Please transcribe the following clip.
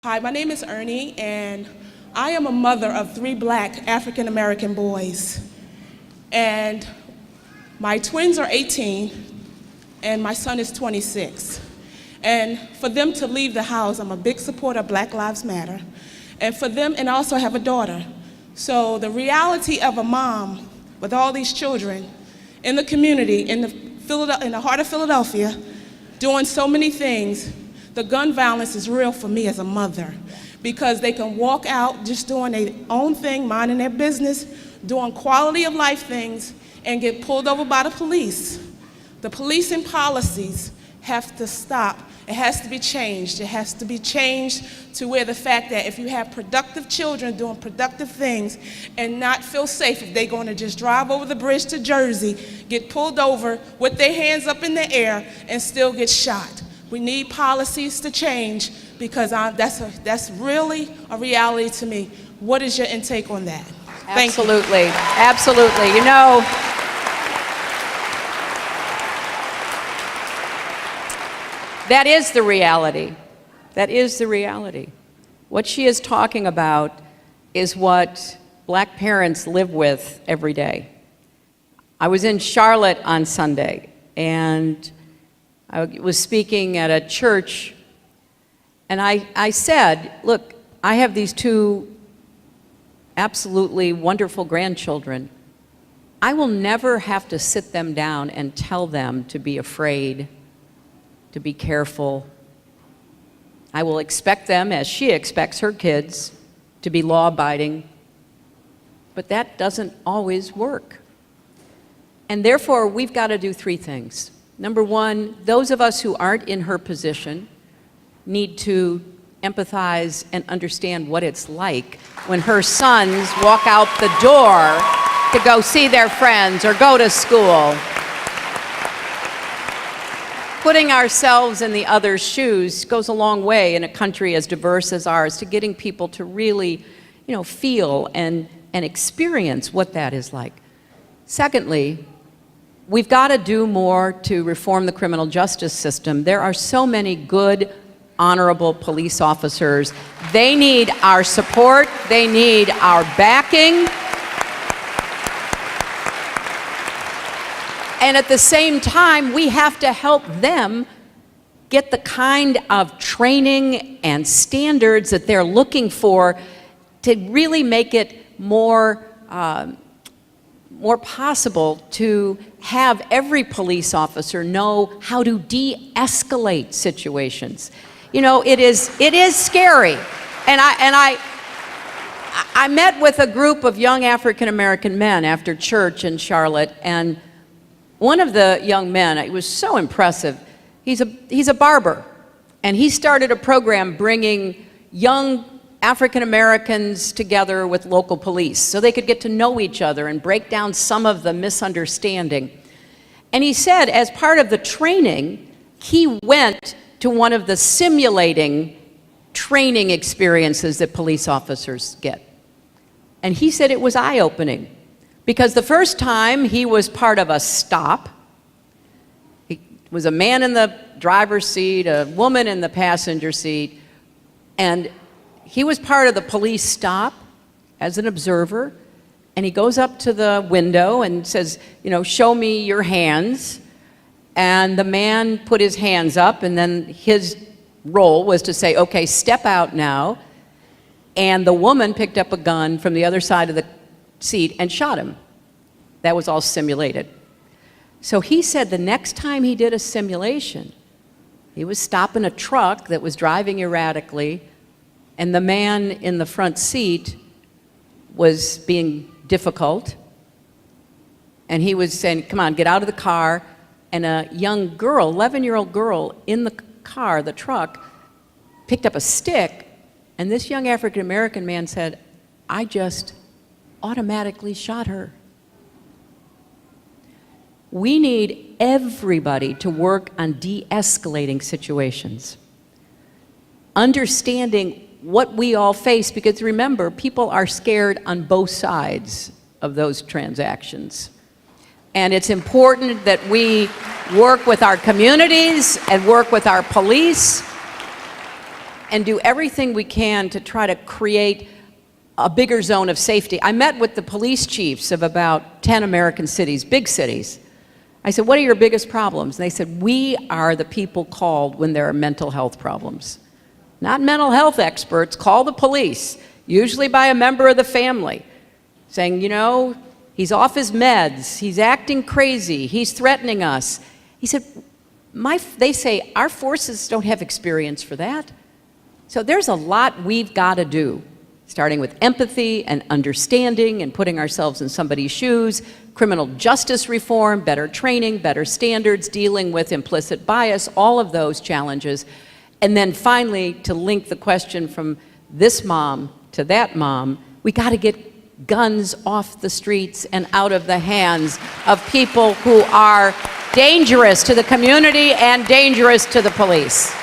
Hi, my name is Ernie, and I am a mother of 3 black African American boys. And my twins are 18, and my son is 26. And for them to leave the house, I'm a big supporter of Black Lives Matter. And for them, and I also have a daughter. So the reality of a mom with all these children in the community, in the heart of Philadelphia, doing so many things, the gun violence is real for me as a mother, because they can walk out just doing their own thing, minding their business, doing quality of life things, and get pulled over by the police. The policing policies have to stop. It has to be changed. It has to be changed to where the fact that if you have productive children doing productive things and not feel safe, if they're going to just drive over the bridge to Jersey, get pulled over with their hands up in the air, and still get shot. We need policies to change, because that's really a reality to me. What is your intake on that? Absolutely, absolutely. You know, that is the reality. That is the reality. What she is talking about is what black parents live with every day. I was in Charlotte on Sunday, and I was speaking at a church, and I said, look, I have these 2 absolutely wonderful grandchildren. I will never have to sit them down and tell them to be afraid, to be careful. I will expect them, as she expects her kids, to be law-abiding, but that doesn't always work. And therefore, we've got to do 3 things. Number 1, those of us who aren't in her position need to empathize and understand what it's like when her sons walk out the door to go see their friends or go to school. Putting ourselves in the other's shoes goes a long way in a country as diverse as ours to getting people to really, feel and experience what that is like. Secondly, we've got to do more to reform the criminal justice system. There are so many good, honorable police officers. They need our support. They need our backing. And at the same time, we have to help them get the kind of training and standards that they're looking for to really make it more possible to have every police officer know how to de-escalate situations. It is scary. And I met with a group of young African American men after church in Charlotte, and one of the young men, it was so impressive. He's a barber, and he started a program bringing young African Americans together with local police so they could get to know each other and break down some of the misunderstanding. And he said, as part of the training, he went to one of the simulating training experiences that police officers get. And he said it was eye-opening, because the first time he was part of a stop, he was a man in the driver's seat, a woman in the passenger seat, and he was part of the police stop as an observer, and he goes up to the window and says, show me your hands. And the man put his hands up, and then his role was to say, okay, step out now. And the woman picked up a gun from the other side of the seat and shot him. That was all simulated. So he said the next time he did a simulation, he was stopping a truck that was driving erratically, and the man in the front seat was being difficult, and he was saying, come on, get out of the car. And a young girl, 11-year-old girl in the car, the truck, picked up a stick, and this young African-American man said, I just automatically shot her. We need everybody to work on de-escalating situations, understanding what we all face, because remember, people are scared on both sides of those transactions. And it's important that we work with our communities and work with our police and do everything we can to try to create a bigger zone of safety. I met with the police chiefs of about 10 American cities, big cities. I said, what are your biggest problems? And they said, we are the people called when there are mental health problems. Not mental health experts, call the police, usually by a member of the family, saying, you know, he's off his meds, he's acting crazy, he's threatening us. He said, they say, our forces don't have experience for that. So there's a lot we've got to do, starting with empathy and understanding and putting ourselves in somebody's shoes, criminal justice reform, better training, better standards, dealing with implicit bias, all of those challenges. And then finally, to link the question from this mom to that mom, we got to get guns off the streets and out of the hands of people who are dangerous to the community and dangerous to the police.